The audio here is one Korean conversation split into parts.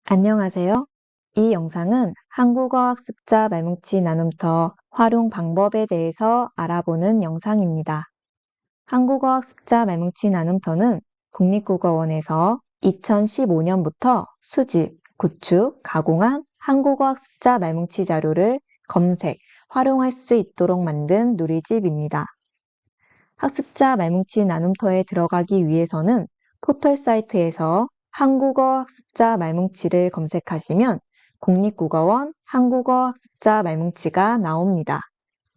안녕하세요. 이 영상은 한국어 학습자 말뭉치 나눔터 활용 방법에 대해서 알아보는 영상입니다. 한국어 학습자 말뭉치 나눔터는 국립국어원에서 2015년부터 수집, 구축, 가공한 한국어 학습자 말뭉치 자료를 검색, 활용할 수 있도록 만든 누리집입니다. 학습자 말뭉치 나눔터에 들어가기 위해서는 포털 사이트에서 한국어 학습자 말뭉치를 검색하시면 국립국어원 한국어 학습자 말뭉치가 나옵니다.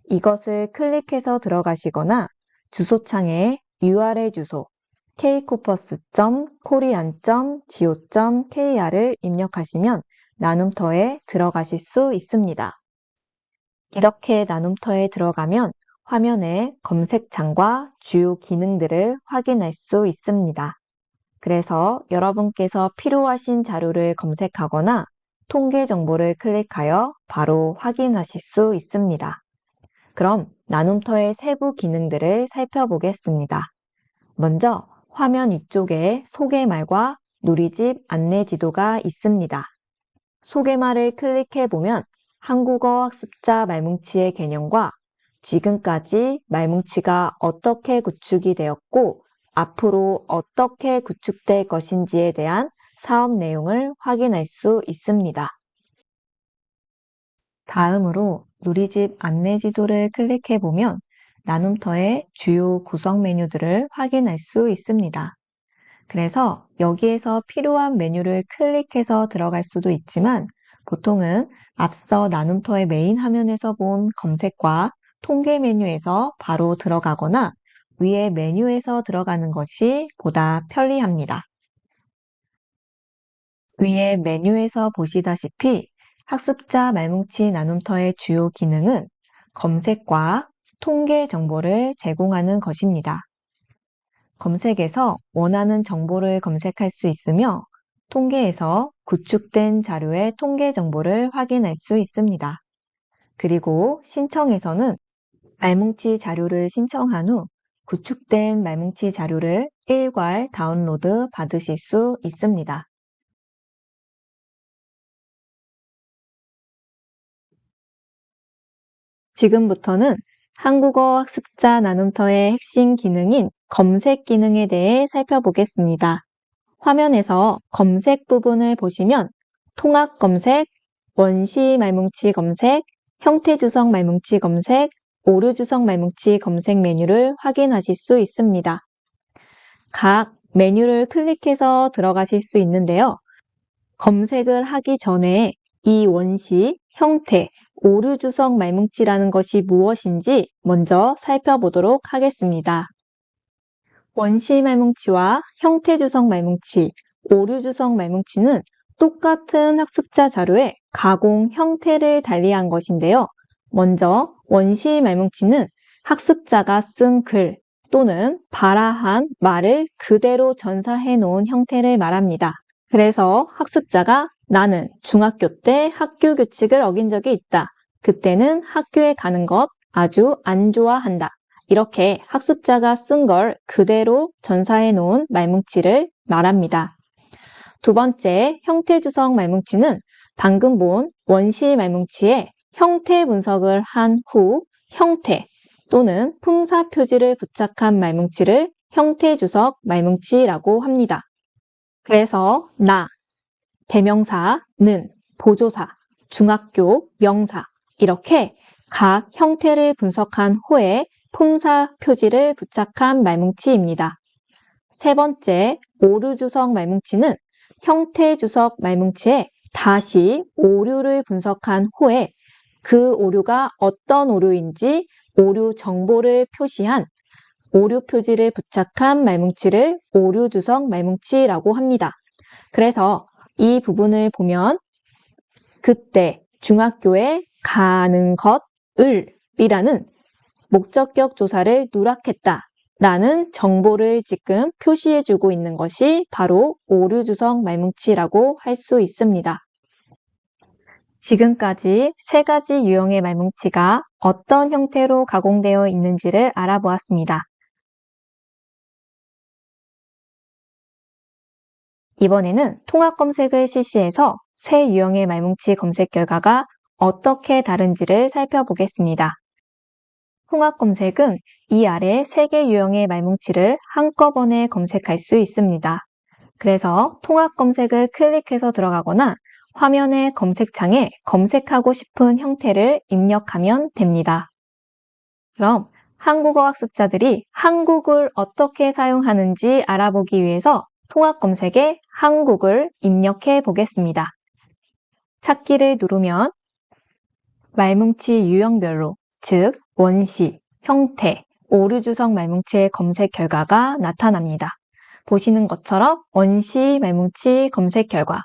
이것을 클릭해서 들어가시거나 주소창에 URL 주소 kcorpus.korean.go.kr을 입력하시면 나눔터에 들어가실 수 있습니다. 이렇게 나눔터에 들어가면 화면에 검색창과 주요 기능들을 확인할 수 있습니다. 그래서 여러분께서 필요하신 자료를 검색하거나 통계 정보를 클릭하여 바로 확인하실 수 있습니다. 그럼 나눔터의 세부 기능들을 살펴보겠습니다. 먼저 화면 위쪽에 소개말과 누리집 안내 지도가 있습니다. 소개말을 클릭해보면 한국어 학습자 말뭉치의 개념과 지금까지 말뭉치가 어떻게 구축이 되었고 앞으로 어떻게 구축될 것인지에 대한 사업 내용을 확인할 수 있습니다. 다음으로 누리집 안내 지도를 클릭해보면 나눔터의 주요 구성 메뉴들을 확인할 수 있습니다. 그래서 여기에서 필요한 메뉴를 클릭해서 들어갈 수도 있지만 보통은 앞서 나눔터의 메인 화면에서 본 검색과 통계 메뉴에서 바로 들어가거나 위에 메뉴에서 들어가는 것이 보다 편리합니다. 위에 메뉴에서 보시다시피 학습자 말뭉치 나눔터의 주요 기능은 검색과 통계 정보를 제공하는 것입니다. 검색에서 원하는 정보를 검색할 수 있으며 통계에서 구축된 자료의 통계 정보를 확인할 수 있습니다. 그리고 신청에서는 말뭉치 자료를 신청한 후 구축된 말뭉치 자료를 일괄 다운로드 받으실 수 있습니다. 지금부터는 한국어 학습자 나눔터의 핵심 기능인 검색 기능에 대해 살펴보겠습니다. 화면에서 검색 부분을 보시면 통합 검색, 원시 말뭉치 검색, 형태 주석 말뭉치 검색, 오류 주석 말뭉치 검색 메뉴를 확인하실 수 있습니다. 각 메뉴를 클릭해서 들어가실 수 있는데요. 검색을 하기 전에 이 원시, 형태, 오류 주석 말뭉치라는 것이 무엇인지 먼저 살펴보도록 하겠습니다. 원시 말뭉치와 형태 주석 말뭉치, 오류 주석 말뭉치는 똑같은 학습자 자료의 가공 형태를 달리한 것인데요. 먼저 원시 말뭉치는 학습자가 쓴 글 또는 발화한 말을 그대로 전사해 놓은 형태를 말합니다. 그래서 학습자가 나는 중학교 때 학교 규칙을 어긴 적이 있다. 그때는 학교에 가는 것 아주 안 좋아한다. 이렇게 학습자가 쓴 걸 그대로 전사해 놓은 말뭉치를 말합니다. 두 번째, 형태 주석 말뭉치는 방금 본 원시 말뭉치의 형태 분석을 한 후 형태 또는 품사 표지를 부착한 말뭉치를 형태 주석 말뭉치라고 합니다. 그래서 나, 대명사, 는, 보조사, 중학교, 명사 이렇게 각 형태를 분석한 후에 품사 표지를 부착한 말뭉치입니다. 세 번째, 오류 주석 말뭉치는 형태 주석 말뭉치에 다시 오류를 분석한 후에 그 오류가 어떤 오류인지 오류 정보를 표시한 오류 표지를 부착한 말뭉치를 오류 주석 말뭉치라고 합니다. 그래서 이 부분을 보면 그때 중학교에 가는 것을 이라는 목적격 조사를 누락했다 라는 정보를 지금 표시해주고 있는 것이 바로 오류 주석 말뭉치라고 할 수 있습니다. 지금까지 세 가지 유형의 말뭉치가 어떤 형태로 가공되어 있는지를 알아보았습니다. 이번에는 통합 검색을 실시해서 세 유형의 말뭉치 검색 결과가 어떻게 다른지를 살펴보겠습니다. 통합 검색은 이 아래 3개 유형의 말뭉치를 한꺼번에 검색할 수 있습니다. 그래서 통합 검색을 클릭해서 들어가거나 화면의 검색창에 검색하고 싶은 형태를 입력하면 됩니다. 그럼 한국어 학습자들이 한국을 어떻게 사용하는지 알아보기 위해서 통합 검색에 한국을 입력해 보겠습니다. 찾기를 누르면 말뭉치 유형별로, 즉 원시, 형태, 오류 주석 말뭉치의 검색 결과가 나타납니다. 보시는 것처럼 원시 말뭉치 검색 결과,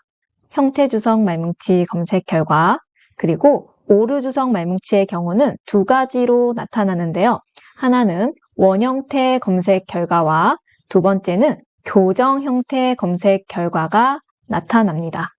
형태 주석 말뭉치 검색 결과, 그리고 오류 주석 말뭉치의 경우는 두 가지로 나타나는데요. 하나는 원형태 검색 결과와 두 번째는 교정 형태 검색 결과가 나타납니다.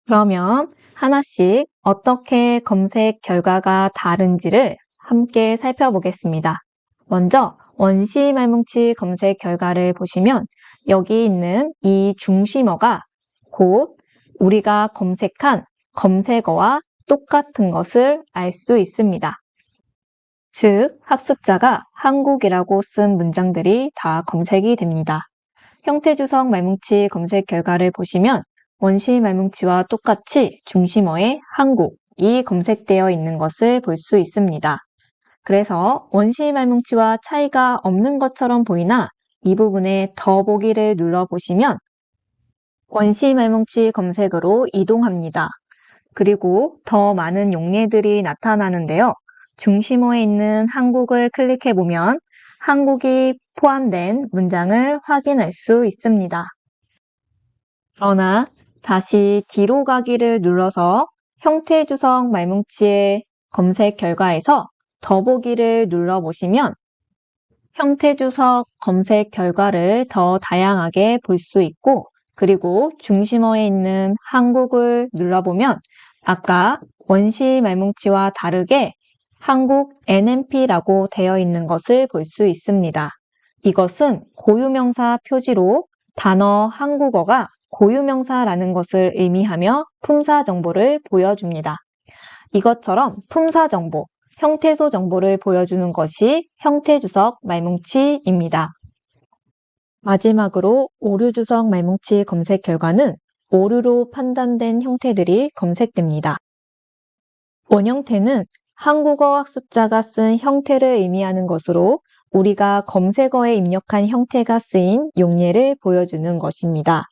그러면 하나씩 어떻게 검색 결과가 다른지를 함께 살펴보겠습니다. 먼저 원시 말뭉치 검색 결과를 보시면 여기 있는 이 중심어가 곧 우리가 검색한 검색어와 똑같은 것을 알 수 있습니다. 즉, 학습자가 한국이라고 쓴 문장들이 다 검색이 됩니다. 형태 주석 말뭉치 검색 결과를 보시면 원시 말뭉치와 똑같이 중심어에 한국이 검색되어 있는 것을 볼 수 있습니다. 그래서 원시 말뭉치와 차이가 없는 것처럼 보이나 이 부분에 더보기를 눌러보시면 원시 말뭉치 검색으로 이동합니다. 그리고 더 많은 용례들이 나타나는데요. 중심어에 있는 한국을 클릭해보면 한국이 포함된 문장을 확인할 수 있습니다. 그러나 다시 뒤로 가기를 눌러서 형태 주석 말뭉치의 검색 결과에서 더보기를 눌러보시면 형태 주석 검색 결과를 더 다양하게 볼 수 있고 그리고 중심어에 있는 한국을 눌러보면 아까 원시 말뭉치와 다르게 한국 NMP라고 되어 있는 것을 볼 수 있습니다. 이것은 고유명사 표지로 단어 한국어가 고유명사라는 것을 의미하며 품사 정보를 보여줍니다. 이것처럼 품사 정보, 형태소 정보를 보여주는 것이 형태 주석 말뭉치입니다. 마지막으로 오류 주석 말뭉치 검색 결과는 오류로 판단된 형태들이 검색됩니다. 원형태는 한국어 학습자가 쓴 형태를 의미하는 것으로 우리가 검색어에 입력한 형태가 쓰인 용례를 보여주는 것입니다.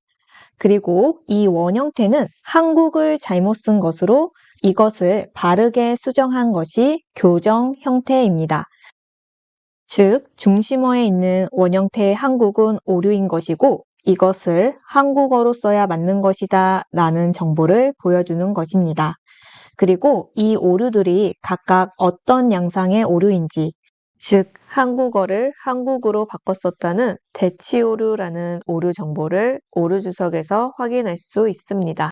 그리고 이 원형태는 한국을 잘못 쓴 것으로 이것을 바르게 수정한 것이 교정 형태입니다. 즉, 중심어에 있는 원형태의 한국은 오류인 것이고 이것을 한국어로 써야 맞는 것이다 라는 정보를 보여주는 것입니다. 그리고 이 오류들이 각각 어떤 양상의 오류인지, 즉 한국어를 한국으로 바꿨었다는 대치 오류라는 오류 정보를 오류 주석에서 확인할 수 있습니다.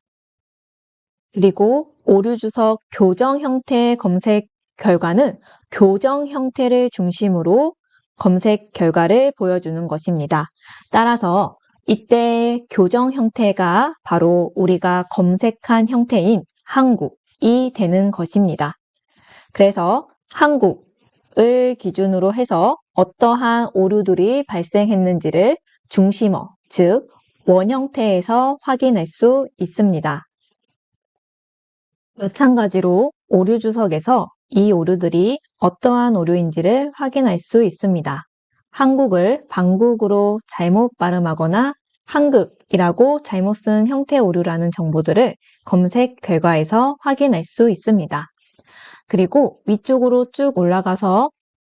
그리고 오류 주석 교정 형태의 검색 결과는 교정 형태를 중심으로 검색 결과를 보여주는 것입니다. 따라서 이때 교정 형태가 바로 우리가 검색한 형태인 한국이 되는 것입니다. 그래서 한국을 기준으로 해서 어떠한 오류들이 발생했는지를 중심어, 즉 원형태에서 확인할 수 있습니다. 마찬가지로 오류 주석에서 이 오류들이 어떠한 오류인지를 확인할 수 있습니다. 한국을 방국으로 잘못 발음하거나 한국이라고 잘못 쓴 형태 오류라는 정보들을 검색 결과에서 확인할 수 있습니다. 그리고 위쪽으로 쭉 올라가서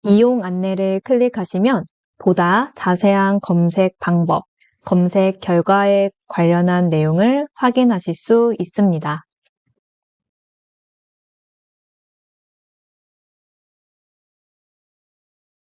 이용 안내를 클릭하시면 보다 자세한 검색 방법, 검색 결과에 관련한 내용을 확인하실 수 있습니다.